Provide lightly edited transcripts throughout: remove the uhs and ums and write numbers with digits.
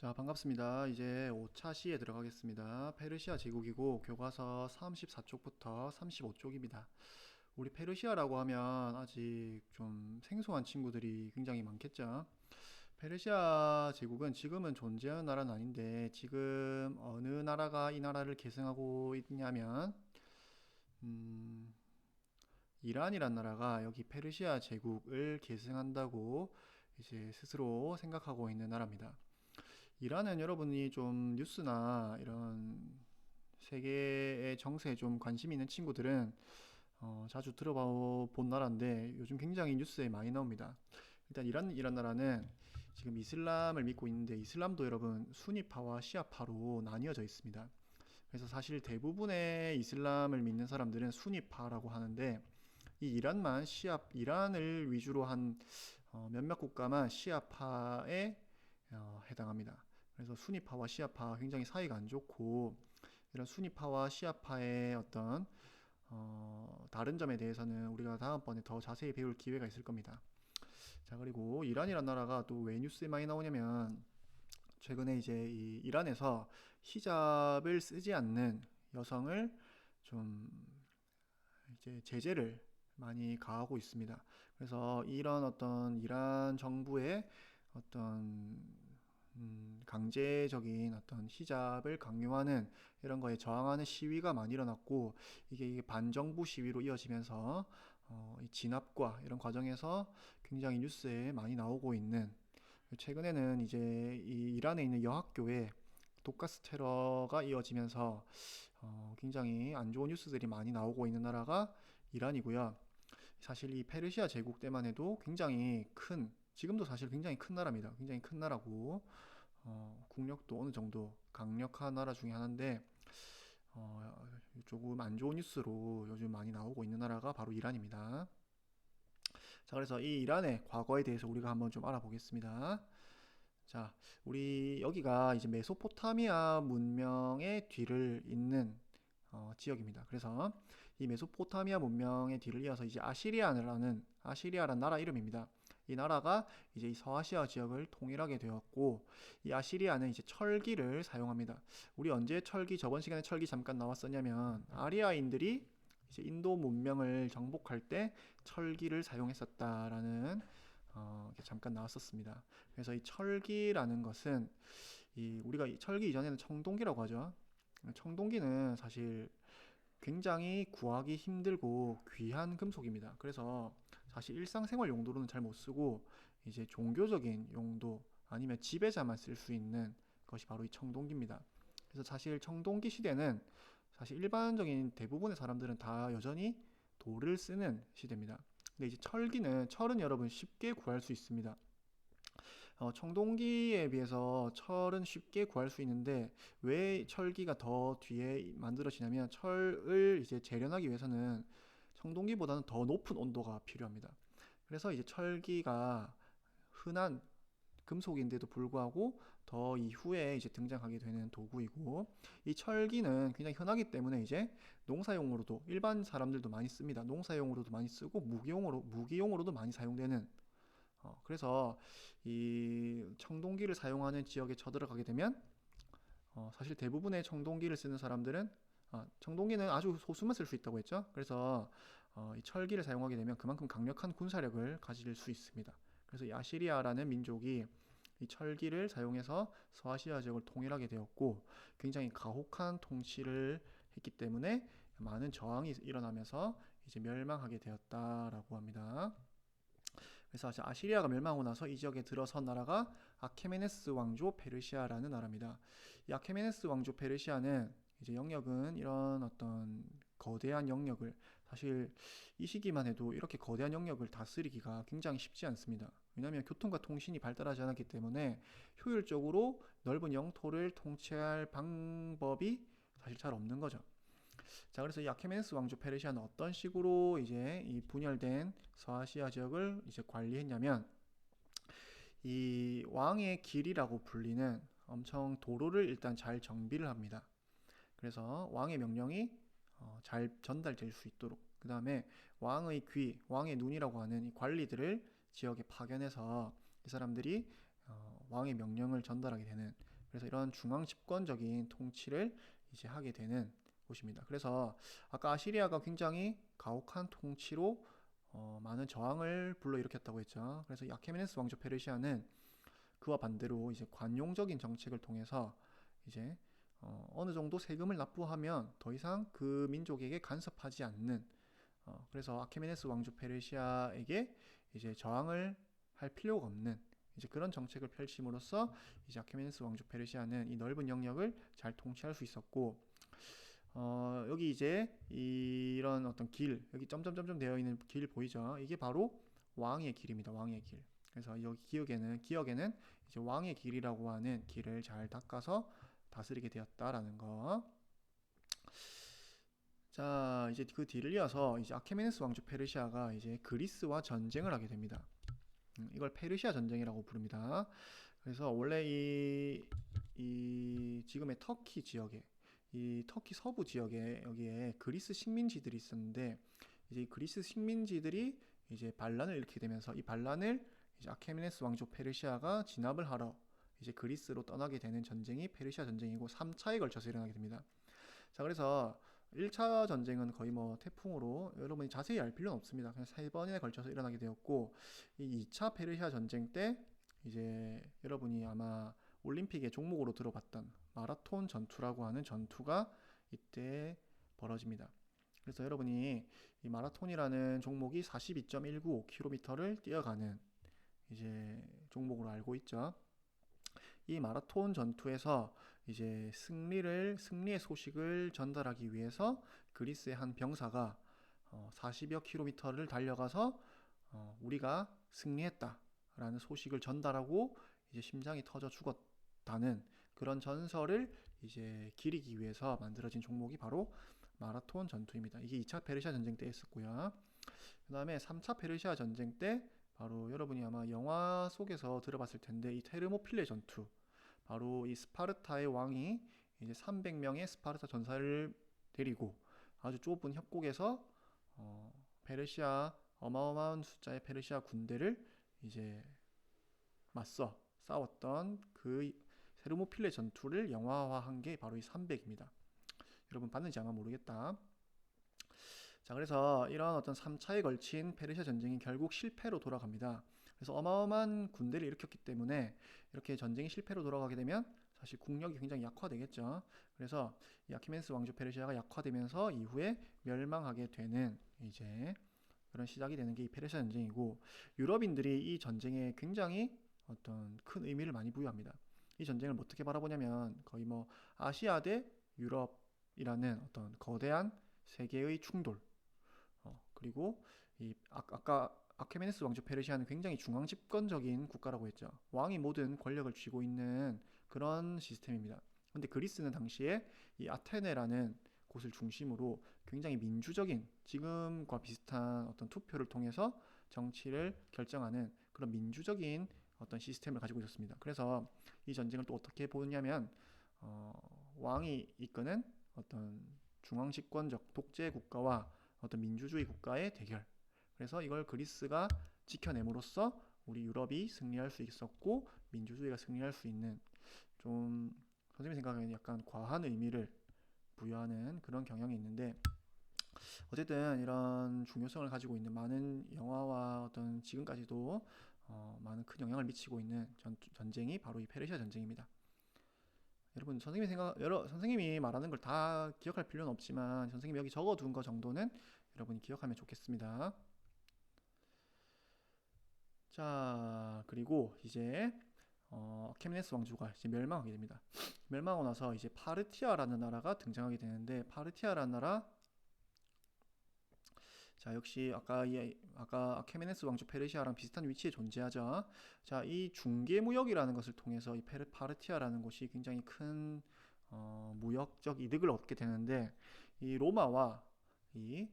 자, 반갑습니다. 이제 5차 시에 들어가겠습니다. 페르시아 제국이고 교과서 34쪽부터 35쪽입니다. 우리 페르시아라고 하면 아직 좀 생소한 친구들이 굉장히 많겠죠. 페르시아 제국은 지금은 존재하는 나라는 아닌데 지금 어느 나라가 이 나라를 계승하고 있냐면 음, 이란이란 나라가 여기 페르시아 제국을 계승한다고 이제 스스로 생각하고 있는 나라입니다. 이란은 여러분이 좀 뉴스나 이런 세계의 정세에 좀 관심 있는 친구들은 자주 들어봐 본 나라인데 요즘 굉장히 뉴스에 많이 나옵니다. 일단 이란 나라는 지금 이슬람을 믿고 있는데 이슬람도 여러분 수니파와 시아파로 나뉘어져 있습니다. 그래서 사실 대부분의 이슬람을 믿는 사람들은 수니파라고 하는데 이 이란을 위주로 한 몇몇 국가만 시아파에 해당합니다. 그래서 수니파와 시아파 굉장히 사이가 안 좋고 이런 수니파와 시아파의 어떤 다른 점에 대해서는 우리가 다음번에 더 자세히 배울 기회가 있을 겁니다. 자, 그리고 이란이란 나라가 또 왜 뉴스에 많이 나오냐면 최근에 이제 이 이란에서 히잡을 쓰지 않는 여성을 좀 이제 제재를 많이 가하고 있습니다. 그래서 이런 어떤 이란 정부의 어떤 강제적인 어떤 히잡을 강요하는 이런 거에 저항하는 시위가 많이 일어났고 이게 반정부 시위로 이어지면서 이 진압과 이런 과정에서 굉장히 뉴스에 많이 나오고 있는 최근에는 이제 이 이란에 있는 여학교에 독가스 테러가 이어지면서 굉장히 안 좋은 뉴스들이 많이 나오고 있는 나라가 이란이고요. 사실 이 페르시아 제국 때만 해도 굉장히 지금도 사실 굉장히 큰 나라입니다. 굉장히 큰 나라고 국력도 어느 정도 강력한 나라 중에 하나인데 어, 조금 안 좋은 뉴스로 요즘 많이 나오고 있는 나라가 바로 이란입니다. 자, 그래서 이 이란의 과거에 대해서 우리가 한번 좀 알아보겠습니다. 자, 우리 여기가 이제 메소포타미아 문명의 뒤를 잇는 지역입니다. 그래서 이 메소포타미아 문명의 뒤를 이어서 이제 아시리아라는 나라 이름입니다. 이 나라가 이제 이 서아시아 지역을 통일하게 되었고 이 아시리아는 이제 철기를 사용합니다. 우리 언제 저번 시간에 철기 잠깐 나왔었냐면 아리아인들이 이제 인도 문명을 정복할 때 철기를 사용했었다라는 잠깐 나왔었습니다. 그래서 이 철기라는 것은 우리가 이 철기 이전에는 청동기라고 하죠. 청동기는 사실 굉장히 구하기 힘들고 귀한 금속입니다. 그래서 사실 일상생활 용도로는 잘 못 쓰고 이제 종교적인 용도 아니면 지배자만 쓸 수 있는 것이 바로 이 청동기입니다. 그래서 사실 청동기 시대는 사실 일반적인 대부분의 사람들은 다 여전히 돌을 쓰는 시대입니다. 근데 이제 철은 여러분 쉽게 구할 수 있습니다. 청동기에 비해서 철은 쉽게 구할 수 있는데 왜 철기가 더 뒤에 만들어지냐면 철을 이제 재련하기 위해서는 청동기보다는 더 높은 온도가 필요합니다. 그래서 이제 철기가 흔한 금속인데도 불구하고 더 이후에 이제 등장하게 되는 도구이고 이 철기는 굉장히 흔하기 때문에 이제 농사용으로도 일반 사람들도 많이 씁니다. 농사용으로도 많이 쓰고 무기용으로도 많이 사용되는 그래서 이 청동기를 사용하는 지역에 쳐들어가게 되면 사실 대부분의 청동기를 쓰는 사람들은 청동기는 아주 소수만 쓸 수 있다고 했죠. 그래서 이 철기를 사용하게 되면 그만큼 강력한 군사력을 가질 수 있습니다. 그래서 이 아시리아라는 민족이 이 철기를 사용해서 서아시아 지역을 통일하게 되었고 굉장히 가혹한 통치를 했기 때문에 많은 저항이 일어나면서 이제 멸망하게 되었다라고 합니다. 그래서 아시리아가 멸망하고 나서 이 지역에 들어선 나라가 아케메네스 왕조 페르시아라는 나라입니다. 이 아케메네스 왕조 페르시아는 이제 영역은 이런 어떤 거대한 영역을 사실 이 시기만 해도 이렇게 거대한 영역을 다스리기가 굉장히 쉽지 않습니다. 왜냐하면 교통과 통신이 발달하지 않았기 때문에 효율적으로 넓은 영토를 통치할 방법이 사실 잘 없는 거죠. 자, 그래서 이 아케메네스 왕조 페르시아는 어떤 식으로 이제 이 분열된 서아시아 지역을 이제 관리했냐면 이 왕의 길이라고 불리는 엄청 도로를 일단 잘 정비를 합니다. 그래서 왕의 명령이 잘 전달될 수 있도록 그 다음에 왕의 눈이라고 하는 이 관리들을 지역에 파견해서 이 사람들이 왕의 명령을 전달하게 되는 그래서 이런 중앙 집권적인 통치를 이제 하게 되는 곳입니다. 그래서 아까 아시리아가 굉장히 가혹한 통치로 많은 저항을 불러일으켰다고 했죠. 그래서 이 아케메네스 왕조 페르시아는 그와 반대로 이제 관용적인 정책을 통해서 이제 어느 정도 세금을 납부하면 더 이상 그 민족에게 간섭하지 않는 그래서 아케메네스 왕조 페르시아에게 이제 저항을 할 필요가 없는 이제 그런 정책을 펼침으로써 이제 아케메네스 왕조 페르시아는 이 넓은 영역을 잘 통치할 수 있었고 여기 이제 이런 어떤 길 여기 점점점점 되어 있는 길 보이죠? 이게 바로 왕의 길입니다. 왕의 길. 그래서 여기 기억에는 이제 왕의 길이라고 하는 길을 잘 닦아서 다스리게 되었다라는 거. 자, 이제 그 뒤를 이어서 이제 아케메네스 왕조 페르시아가 이제 그리스와 전쟁을 하게 됩니다. 이걸 페르시아 전쟁이라고 부릅니다. 그래서 원래 이 지금의 터키 지역에 이 터키 서부 지역에 여기에 그리스 식민지들이 있었는데 이제 이 그리스 식민지들이 이제 반란을 일으키게 되면서 이 반란을 이제 아케메네스 왕조 페르시아가 진압을 하러 이제 그리스로 떠나게 되는 전쟁이 페르시아 전쟁이고 3차에 걸쳐서 일어나게 됩니다. 자, 그래서 1차 전쟁은 거의 뭐 태풍으로 여러분이 자세히 알 필요는 없습니다. 그냥 3번에 걸쳐서 일어나게 되었고 이 2차 페르시아 전쟁 때 이제 여러분이 아마 올림픽의 종목으로 들어봤던 마라톤 전투라고 하는 전투가 이때 벌어집니다. 그래서 여러분이 이 마라톤이라는 종목이 42.195km를 뛰어가는 이제 종목으로 알고 있죠. 이 마라톤 전투에서 이제 승리의 소식을 전달하기 위해서 그리스의 한 병사가 40여 킬로미터를 달려가서 우리가 승리했다라는 소식을 전달하고 이제 심장이 터져 죽었다는 그런 전설을 이제 기리기 위해서 만들어진 종목이 바로 마라톤 전투입니다. 이게 2차 페르시아 전쟁 때 있었고요. 그 다음에 3차 페르시아 전쟁 때 바로 여러분이 아마 영화 속에서 들어봤을 텐데 이 테르모필레 전투 바로 이 스파르타의 왕이 이제 300명의 스파르타 전사를 데리고 아주 좁은 협곡에서 페르시아 어마어마한 숫자의 페르시아 군대를 이제 맞서 싸웠던 그 테르모필레 전투를 영화화한 게 바로 이 300입니다. 여러분 봤는지 아마 모르겠다. 자, 그래서 이런 어떤 3차에 걸친 페르시아 전쟁이 결국 실패로 돌아갑니다. 그래서 어마어마한 군대를 일으켰기 때문에 이렇게 전쟁이 실패로 돌아가게 되면 사실 국력이 굉장히 약화되겠죠. 그래서 이 아키멘스 왕조 페르시아가 약화되면서 이후에 멸망하게 되는 이제 그런 시작이 되는 게 이 페르시아 전쟁이고 유럽인들이 이 전쟁에 굉장히 어떤 큰 의미를 많이 부여합니다. 이 전쟁을 어떻게 바라보냐면 거의 뭐 아시아 대 유럽이라는 어떤 거대한 세계의 충돌 그리고 이 아까 아케메네스 왕조 페르시아는 굉장히 중앙 집권적인 국가라고 했죠. 왕이 모든 권력을 쥐고 있는 그런 시스템입니다. 근데 그리스는 당시에 이 아테네라는 곳을 중심으로 굉장히 민주적인 지금과 비슷한 어떤 투표를 통해서 정치를 결정하는 그런 민주적인 어떤 시스템을 가지고 있었습니다. 그래서 이 전쟁을 또 어떻게 보냐면 왕이 이끄는 어떤 중앙 집권적 독재 국가와 어떤 민주주의 국가의 대결. 그래서 이걸 그리스가 지켜냄으로써 우리 유럽이 승리할 수 있었고 민주주의가 승리할 수 있는 좀 선생님 생각에는 약간 과한 의미를 부여하는 그런 경향이 있는데 어쨌든 이런 중요성을 가지고 있는 많은 영화와 어떤 지금까지도 많은 큰 영향을 미치고 있는 전쟁이 바로 이 페르시아 전쟁입니다. 여러분 선생님이 말하는 걸 다 기억할 필요는 없지만 선생님이 여기 적어둔 거 정도는 여러분이 기억하면 좋겠습니다. 자, 그리고 이제 아케메네스 왕조가 이제 멸망하게 됩니다. 멸망하고 나서 이제 파르티아라는 나라가 등장하게 되는데 파르티아라는 나라 자, 역시 아까 아케메네스 왕조 페르시아랑 비슷한 위치에 존재하죠. 자, 이 중개무역이라는 것을 통해서 이 파르티아라는 곳이 굉장히 큰 무역적 이득을 얻게 되는데 이 로마와 이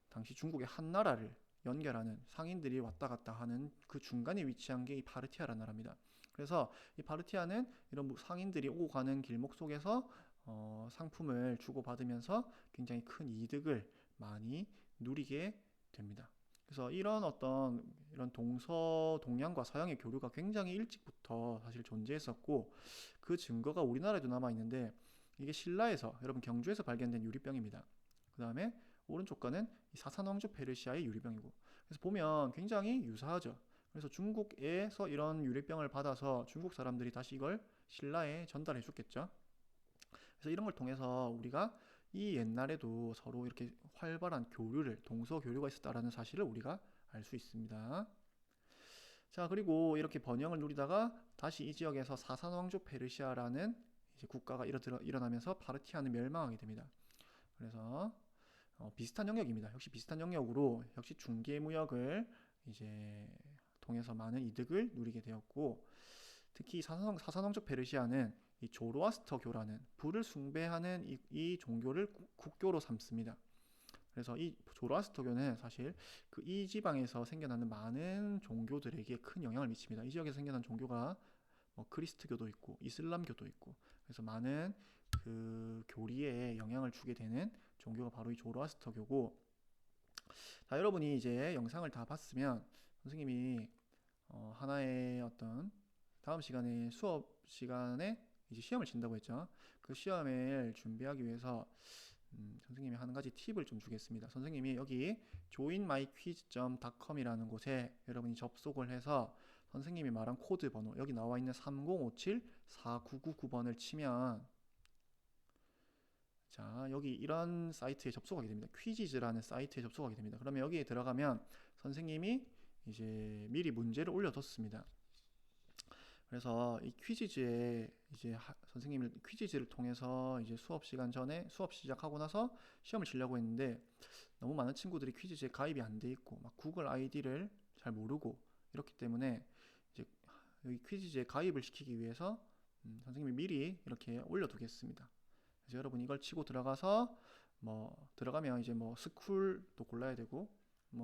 당시 중국의 한 나라를 연결하는 상인들이 왔다 갔다 하는 그 중간에 위치한 게 이 파르티아라는 나라입니다. 그래서 이 파르티아는 이런 상인들이 오고 가는 길목 속에서 상품을 주고받으면서 굉장히 큰 이득을 많이 누리게 됩니다. 그래서 이런 동양과 서양의 교류가 굉장히 일찍부터 사실 존재했었고, 그 증거가 우리나라에도 남아 있는데, 이게 신라에서, 여러분 경주에서 발견된 유리병입니다. 그 다음에 오른쪽 거는 사산왕조 페르시아의 유리병이고, 그래서 보면 굉장히 유사하죠. 그래서 중국에서 이런 유리병을 받아서 중국 사람들이 다시 이걸 신라에 전달해 줬겠죠. 그래서 이런 걸 통해서 우리가 이 옛날에도 서로 이렇게 활발한 동서 교류가 있었다라는 사실을 우리가 알 수 있습니다. 자, 그리고 이렇게 번영을 누리다가 다시 이 지역에서 사산왕조 페르시아라는 이제 국가가 일어나면서 파르티아는 멸망하게 됩니다. 그래서 비슷한 영역입니다. 역시 비슷한 영역으로 역시 중개무역을 이제 통해서 많은 이득을 누리게 되었고, 특히 사산왕조 페르시아는 이 조로아스터교라는 불을 숭배하는 이 종교를 국교로 삼습니다. 그래서 이 조로아스터교는 사실 그 이 지방에서 생겨나는 많은 종교들에게 큰 영향을 미칩니다. 이 지역에서 생겨난 종교가 뭐 크리스트교도 있고 이슬람교도 있고, 그래서 많은 그 교리에 영향을 주게 되는 종교가 바로 이 조로아스터교고, 자, 여러분이 이제 영상을 다 봤으면 선생님이 하나의 어떤 다음 시간에 수업 시간에 이제 시험을 친다고 했죠. 그 시험을 준비하기 위해서 선생님이 한 가지 팁을 좀 주겠습니다. 선생님이 여기 joinmyquiz.com이라는 곳에 여러분이 접속을 해서 선생님이 말한 코드 번호, 여기 나와 있는 3057-4999번을 치면, 자, 여기 이런 사이트에 접속하게 됩니다. 퀴즈라는 사이트에 접속하게 됩니다. 그러면 여기에 들어가면 선생님이 이제 미리 문제를 올려뒀습니다. 그래서 이 퀴즈에 이제 선생님이 퀴즈를 통해서 이제 수업 시간 전에 수업 시작하고 나서 시험을 치려고 했는데, 너무 많은 친구들이 퀴즈에 가입이 안 돼 있고 막 구글 아이디를 잘 모르고 이렇기 때문에 이제 여기 퀴즈에 가입을 시키기 위해서 선생님이 미리 이렇게 올려두겠습니다. 그래서 여러분 이걸 치고 들어가서 들어가면 이제 스쿨도 골라야 되고,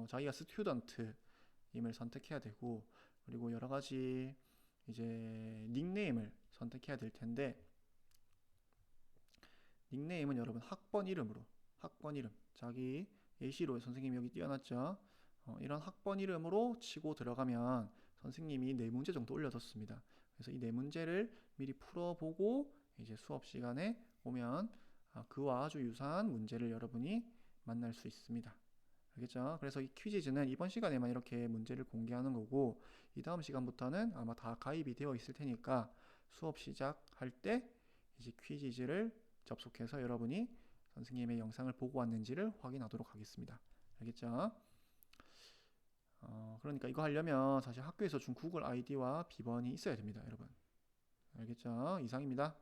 자기가 스튜던트임을 선택해야 되고, 그리고 여러 가지 이제 닉네임을 선택해야 될 텐데, 닉네임은 여러분 학번 이름, 자기 예시로 선생님이 여기 띄워놨죠. 이런 학번 이름으로 치고 들어가면 선생님이 4문제 정도 올려뒀습니다. 그래서 이 4문제를 미리 풀어보고 이제 수업 시간에 오면 그와 아주 유사한 문제를 여러분이 만날 수 있습니다. 알겠죠? 그래서 이 퀴즈는 이번 시간에만 이렇게 문제를 공개하는 거고, 이 다음 시간부터는 아마 다 가입이 되어 있을 테니까 수업 시작할 때 이제 퀴즈를 접속해서 여러분이 선생님의 영상을 보고 왔는지를 확인하도록 하겠습니다. 알겠죠? 그러니까 이거 하려면 사실 학교에서 준 구글 아이디와 비번이 있어야 됩니다, 여러분. 알겠죠? 이상입니다.